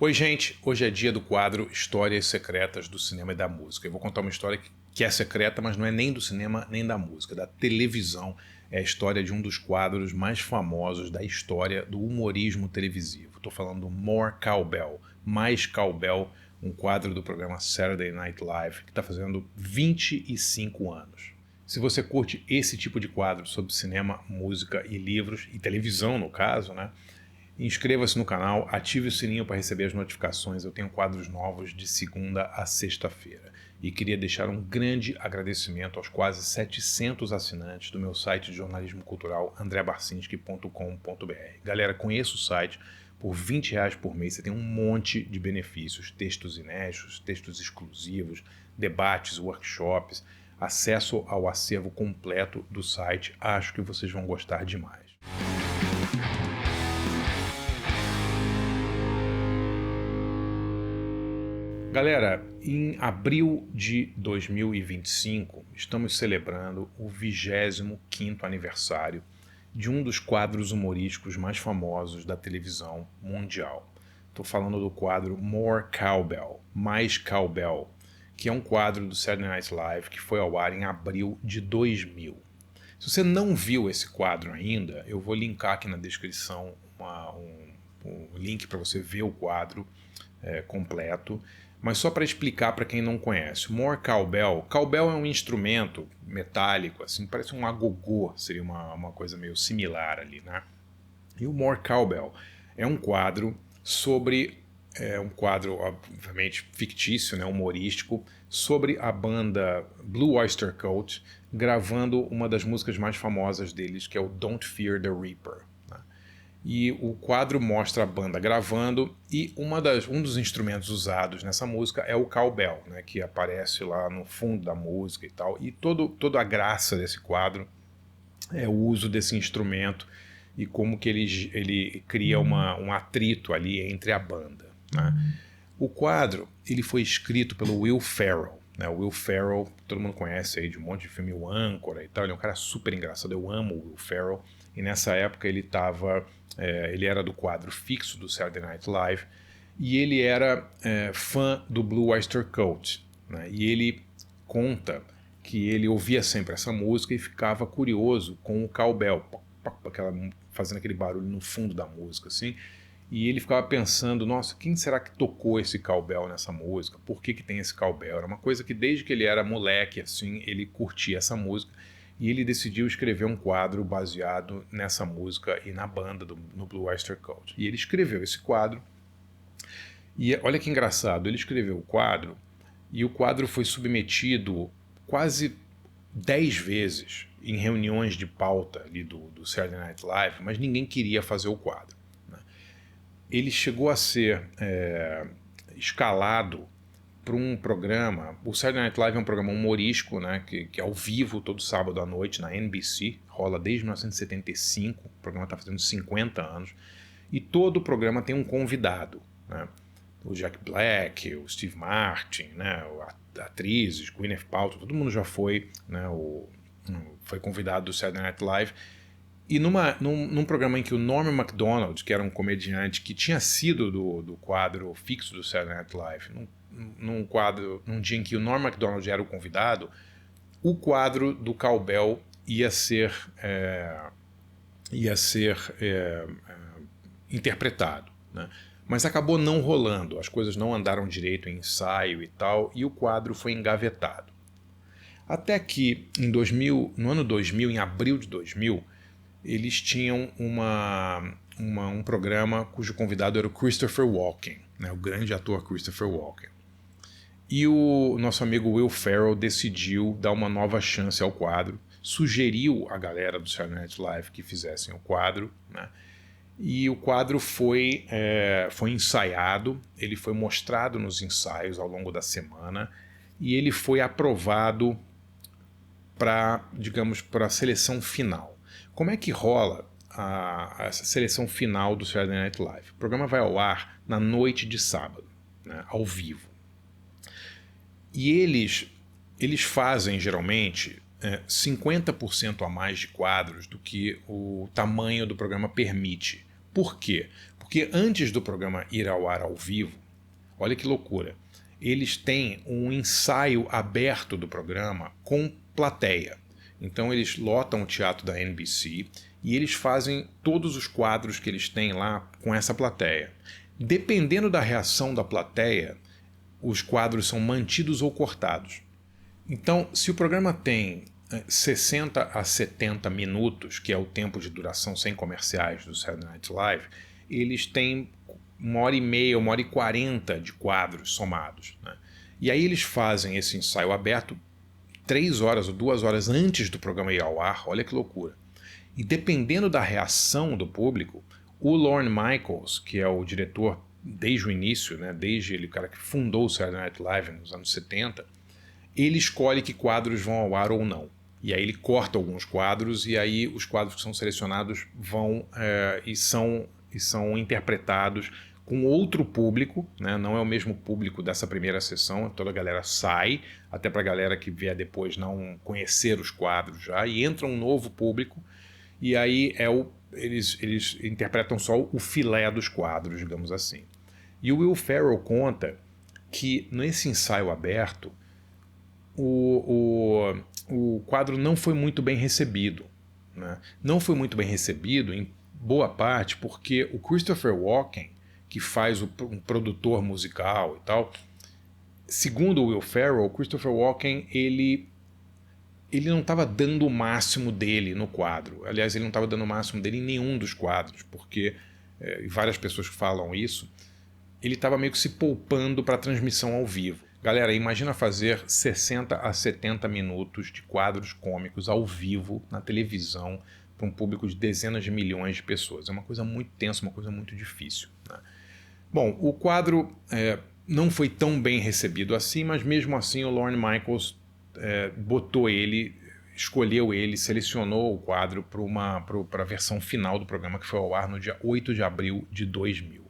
Oi, gente! Hoje é dia do quadro Histórias Secretas do Cinema e da Música. Eu vou contar uma história que é secreta, mas não é nem do cinema nem da música, da televisão. É a história de um dos quadros mais famosos da história do humorismo televisivo. Estou falando do More Cowbell, Mais Cowbell, um quadro do programa Saturday Night Live, que está fazendo 25 anos. Se você curte esse tipo de quadro sobre cinema, música e livros, e televisão no caso, né? Inscreva-se no canal, ative o sininho para receber as notificações. Eu tenho quadros novos de segunda a sexta-feira. E queria deixar um grande agradecimento aos quase 700 assinantes do meu site de jornalismo cultural, andrebarcinski.com.br. Galera, conheça o site. Por R$20 por mês você tem um monte de benefícios, textos inéditos, textos exclusivos, debates, workshops, acesso ao acervo completo do site. Acho que vocês vão gostar demais. Galera, em abril de 2025, estamos celebrando o 25º aniversário de um dos quadros humorísticos mais famosos da televisão mundial. Estou falando do quadro More Cowbell, Mais Cowbell, que é um quadro do Saturday Night Live que foi ao ar em abril de 2000. Se você não viu esse quadro ainda, eu vou linkar aqui na descrição um link para você ver o quadro completo. Mas só para explicar para quem não conhece, More Cowbell. Cowbell é um instrumento metálico, assim, parece um agogô, seria uma coisa meio similar ali, né? E o More Cowbell é um quadro um quadro obviamente fictício, né, humorístico, sobre a banda Blue Oyster Cult, gravando uma das músicas mais famosas deles, que é o Don't Fear the Reaper. E o quadro mostra a banda gravando e um dos instrumentos usados nessa música é o cowbell, né, que aparece lá no fundo da música e tal. E toda a graça desse quadro é o uso desse instrumento e como que ele cria um atrito ali entre a banda, né? O quadro ele foi escrito pelo Will Ferrell. O Will Ferrell, todo mundo conhece aí de um monte de filme, o Âncora e tal. Ele é um cara super engraçado, eu amo o Will Ferrell. E nessa época ele era do quadro fixo do Saturday Night Live e ele era fã do Blue Oyster Cult, né? E ele conta que ele ouvia sempre essa música e ficava curioso com o cowbell, fazendo aquele barulho no fundo da música, assim. E ele ficava pensando, nossa, quem será que tocou esse cowbell nessa música? Por que tem esse cowbell? Era uma coisa que desde que ele era moleque, assim, ele curtia essa música. E ele decidiu escrever um quadro baseado nessa música e na banda no Blue Oyster Cult. E ele escreveu esse quadro. E olha que engraçado, ele escreveu o quadro e o quadro foi submetido quase 10 vezes em reuniões de pauta ali do Saturday Night Live, mas ninguém queria fazer o quadro, né? Ele chegou a ser escalado para um programa. O Saturday Night Live é um programa humorístico, né, que é ao vivo todo sábado à noite na NBC, rola desde 1975, o programa está fazendo 50 anos, e todo o programa tem um convidado, né? O Jack Black, o Steve Martin, né, atrizes, Gwyneth Paltrow, todo mundo já foi, né, foi convidado do Saturday Night Live. E num programa em que o Norman MacDonald, que era um comediante que tinha sido do quadro fixo do Saturday Night Live, num dia em que o Norman MacDonald era o convidado, o quadro do cowbell ia ser interpretado, né? Mas acabou não rolando, as coisas não andaram direito em ensaio e tal, e o quadro foi engavetado. Até que no ano 2000, em abril de 2000, eles tinham um programa cujo convidado era o Christopher Walken, né, o grande ator Christopher Walken. E o nosso amigo Will Ferrell decidiu dar uma nova chance ao quadro, sugeriu à galera do Saturday Night Live que fizessem o quadro, né? E o quadro foi ensaiado, ele foi mostrado nos ensaios ao longo da semana e ele foi aprovado para a seleção final. Como é que rola essa seleção final do Saturday Night Live? O programa vai ao ar na noite de sábado, né, ao vivo. E eles fazem geralmente 50% a mais de quadros do que o tamanho do programa permite. Por quê? Porque Porque antes do programa ir ao ar ao vivo, olha que loucura, eles têm um ensaio aberto do programa com plateia. Então eles lotam o teatro da NBC e eles fazem todos os quadros que eles têm lá com essa plateia. Dependendo da reação da plateia, os quadros são mantidos ou cortados. Então, se o programa tem 60 a 70 minutos, que é o tempo de duração sem comerciais do Saturday Night Live, eles têm 1h30, 1h40 de quadros somados, né? E aí eles fazem esse ensaio aberto 3 horas ou 2 horas antes do programa ir ao ar, olha que loucura. E dependendo da reação do público, o Lorne Michaels, que é o diretor desde o início, né, desde ele, o cara que fundou o Saturday Night Live nos anos 70, ele escolhe que quadros vão ao ar ou não. E aí ele corta alguns quadros e aí os quadros que são selecionados vão e são interpretados com outro público, né? Não é o mesmo público dessa primeira sessão, toda a galera sai, até para a galera que vier depois não conhecer os quadros já, e entra um novo público, e aí eles interpretam só o filé dos quadros, digamos assim. E o Will Ferrell conta que nesse ensaio aberto, o quadro não foi muito bem recebido, né? Não foi muito bem recebido em boa parte porque o Christopher Walken, que faz um produtor musical e tal, segundo o Will Ferrell, o Christopher Walken, ele não estava dando o máximo dele no quadro. Aliás, ele não estava dando o máximo dele em nenhum dos quadros, porque, várias pessoas falam isso, ele estava meio que se poupando para a transmissão ao vivo. Galera, imagina fazer 60 a 70 minutos de quadros cômicos ao vivo na televisão para um público de dezenas de milhões de pessoas. É uma coisa muito tensa, uma coisa muito difícil, né? Bom, o quadro não foi tão bem recebido assim, mas mesmo assim o Lorne Michaels escolheu ele, selecionou o quadro para a versão final do programa, que foi ao ar no dia 8 de abril de 2000.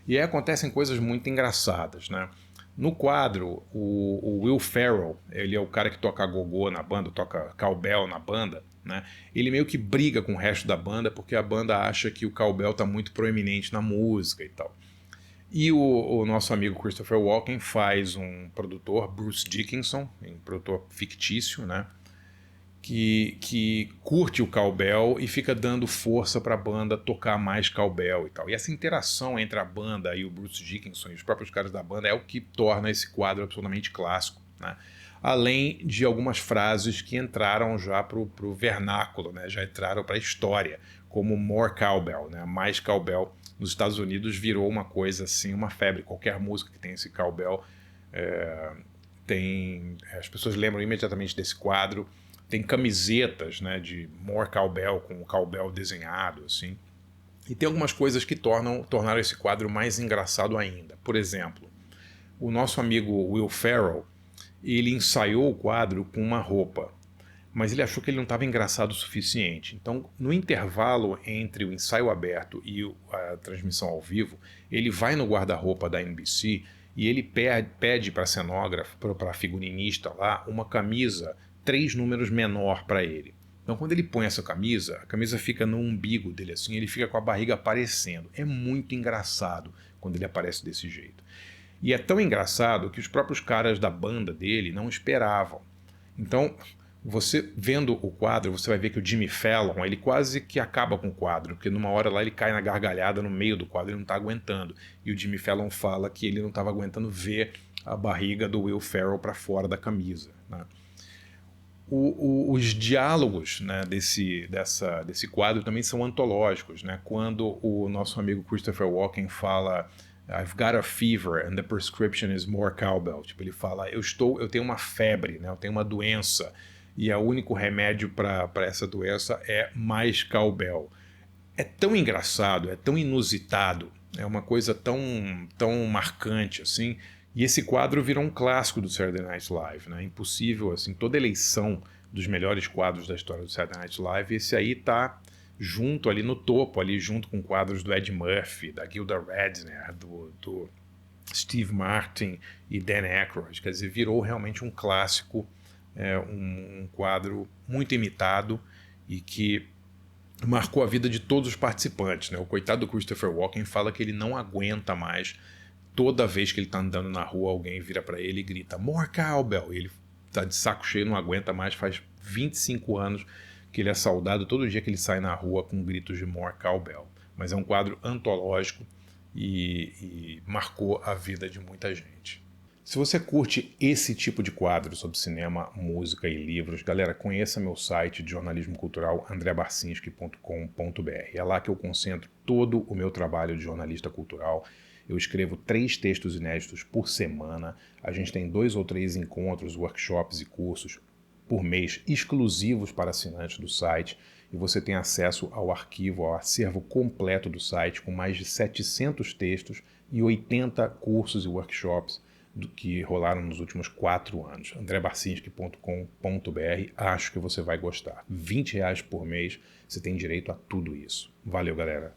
E aí acontecem coisas muito engraçadas, né? No quadro, o Will Ferrell, ele é o cara que toca gogô na banda, toca cowbell na banda, né? Ele meio que briga com o resto da banda porque a banda acha que o cowbell está muito proeminente na música e tal. E o nosso amigo Christopher Walken faz um produtor, Bruce Dickinson, um produtor fictício, né? Que curte o cowbell e fica dando força para a banda tocar mais cowbell e tal. E essa interação entre a banda e o Bruce Dickinson e os próprios caras da banda é o que torna esse quadro absolutamente clássico, né? Além de algumas frases que entraram já para o vernáculo, né? Já entraram para a história, como more cowbell, né? Mais cowbell. Nos Estados Unidos virou uma coisa assim, uma febre. Qualquer música que tem esse cowbell as pessoas lembram imediatamente desse quadro. Tem camisetas, né, de more cowbell, com o cowbell desenhado, assim. E tem algumas coisas que tornaram esse quadro mais engraçado ainda. Por exemplo, o nosso amigo Will Ferrell, ele ensaiou o quadro com uma roupa, mas ele achou que ele não estava engraçado o suficiente. Então, no intervalo entre o ensaio aberto e a transmissão ao vivo, ele vai no guarda-roupa da NBC e ele pede para a cenógrafa, para a figurinista lá, uma camisa 3 números menor para ele. Então, quando ele põe essa camisa, a camisa fica no umbigo dele assim, ele fica com a barriga aparecendo. É muito engraçado quando ele aparece desse jeito. E é tão engraçado que os próprios caras da banda dele não esperavam. Então, você vendo o quadro, você vai ver que o Jimmy Fallon, ele quase que acaba com o quadro, porque numa hora lá ele cai na gargalhada no meio do quadro, ele não está aguentando. E o Jimmy Fallon fala que ele não estava aguentando ver a barriga do Will Ferrell para fora da camisa, né? Os diálogos, né, desse quadro também são antológicos, né? Quando o nosso amigo Christopher Walken fala I've got a fever and the prescription is more cowbell. Tipo, ele fala, eu tenho uma febre, né? Eu tenho uma doença e o único remédio para essa doença é mais cowbell. É tão engraçado, é tão inusitado, é uma coisa tão marcante assim. E esse quadro virou um clássico do Saturday Night Live, né? Impossível, assim, toda eleição dos melhores quadros da história do Saturday Night Live, esse aí tá junto ali no topo, ali junto com quadros do Ed Murphy, da Gilda Radner, do Steve Martin e Dan Aykroyd. Quer dizer, virou realmente um clássico, um quadro muito imitado e que marcou a vida de todos os participantes, né? O coitado do Christopher Walken fala que ele não aguenta mais. Toda vez que ele está andando na rua, alguém vira para ele e grita "More cowbell!" E ele está de saco cheio, não aguenta mais. Faz 25 anos que ele é saudado todo dia que ele sai na rua com gritos de "More cowbell!". Mas é um quadro antológico e marcou a vida de muita gente. Se você curte esse tipo de quadro sobre cinema, música e livros, galera, conheça meu site de jornalismo cultural, andrebarcinski.com.br. É lá que eu concentro todo o meu trabalho de jornalista cultural. Eu escrevo 3 textos inéditos por semana. A gente tem 2 ou 3 encontros, workshops e cursos por mês exclusivos para assinantes do site. E você tem acesso ao arquivo, ao acervo completo do site, com mais de 700 textos e 80 cursos e workshops do que rolaram nos últimos 4 anos. andrebarcinski.com.br. Acho que você vai gostar. R$20 por mês, você tem direito a tudo isso. Valeu, galera!